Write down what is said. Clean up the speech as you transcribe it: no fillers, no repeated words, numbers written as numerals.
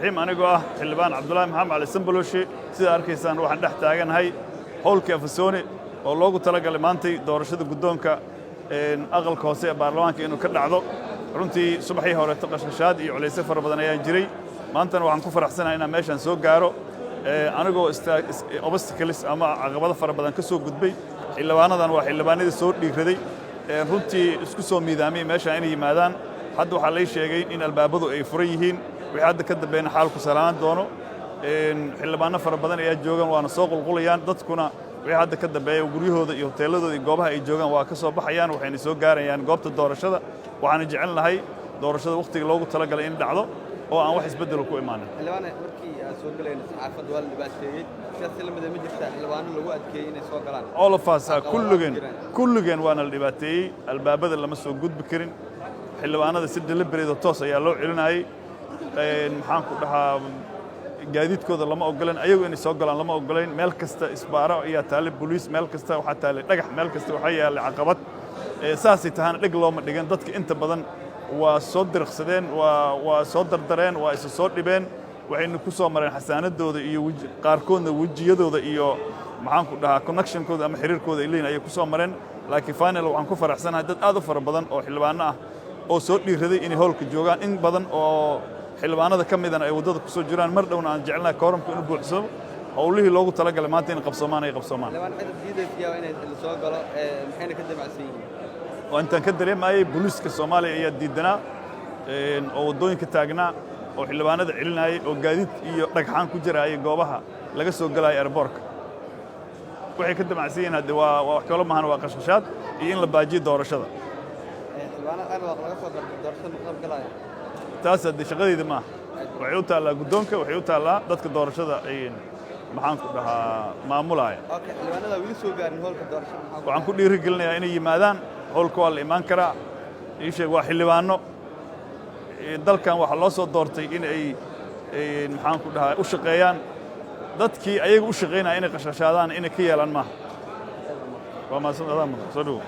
anigoo ah xildhibaan Cabdullaahi Maxamed Cali Sanbalooshi sida arkaysaan waxaan dhex taaganahay howlka Afsooni oo loogu talagalay maantay doorashada guddoonka aqalka hoose ee baarlamaanka inuu ka dhacdo runtii subaxii hore qashqashaad iyo culeysyo fara badan ayaa jiray maantana waxaan ku faraxsanahay inaan meeshan soo gaaro anigoo obstacles ama caqabado fara badan ka soo gudbay xildhibaanadan waa xildhibaanadii soo dhiiraday runtii isku soo miidaamay meeshan inay yimaadaan hadda waxaa la sheegay in albaabadu ay furan yihiin wixii hadda ka dambeeyna xaalku salaan doono xildhibaano fara badan ayaa joogan waana soo qulqulayaan dadkuna wixii hadda ka dambeeya guryahooda iyo hoteeladooda iyo goobaha ay joogaan waa ka soo baxayaan waxayna soo gaarayaan goobta doorashada waxaan jecelnahay doorashada waqtiga loogu talagalay in dhacdo oo aan wax isbedel ku imaanin xildhibaano markii aad soo galeen saxaafadda waa la dhibaateeyay sidaas lamada ma jirta xildhibaano lagu adkeeyay inay soo galaan all of us kulligeen waana la dhibaateeyay albaabada lama soo gudbi karin xildhibaanada si deliberate toos ayaa loo celinayay maxaan ku dhahaa gaadiidkooda lama ogolaan ayagu inay soo galaan lama ogolayn meel kasta isbaaro ayaa taale booliis meel kasta waxaa taale dhagax meel kasta waxaa yaala caqabad saasay tahana dhig looma dhigan dadka inta badan waa soo dirqsadeen waa soo dardareen waa isa soo dhibeen waxayna ku soo mareen xasaanadooda iyo qaarkoodna wejiyadooda iyo maxaan ku dhahaa connectionkooda ama xiriirkooda ay ayay ku soo mareen laakiin final waxaan ku faraxsanahay dad aad u fara badan oo xildhibaano ah oo soo dhiiraday inay howlka joogaan in badan oo xildhibaanada ka midana ay waddada ku soo jiraan mar dhowna aan jecelnahay kooramka inuu buuxsamo howlihii loogu talagalay maanta in qabsoomaan ay qabsoomaan soo galo maxayna ka damacsan yihiin waa intaan ka dareemayay booliiska Soomaaliya ayaa diidanaa oo waddooyinka taagnaa oo xildhibaanada celinayay oo gaadiid iyo dhagxaan ku jirayay goobaha laga soo galay airportka waxay ka damacsan yihiin hadda waa wax kale maahan waa qashqashaad iyo in la baajiyo doorashada taas hadda shaqadeeda maaha waxay u taallaa guddoonka waxay u taallaa dadka doorashada maxaan ku dhahaa maamulaya waxaan ku dhiirigelinayaa inay yimaadaan howlka waa la imaan karaa ii sheeg waa xildhibaano dalkan waxaa loo soo doortay in ay maxaan ku dhahaa u shaqeeyaan dadkii ayaga u shaqaynaya inay qashqashaadaan inay ka yeelaan maaha waa mahadsan soo dhowow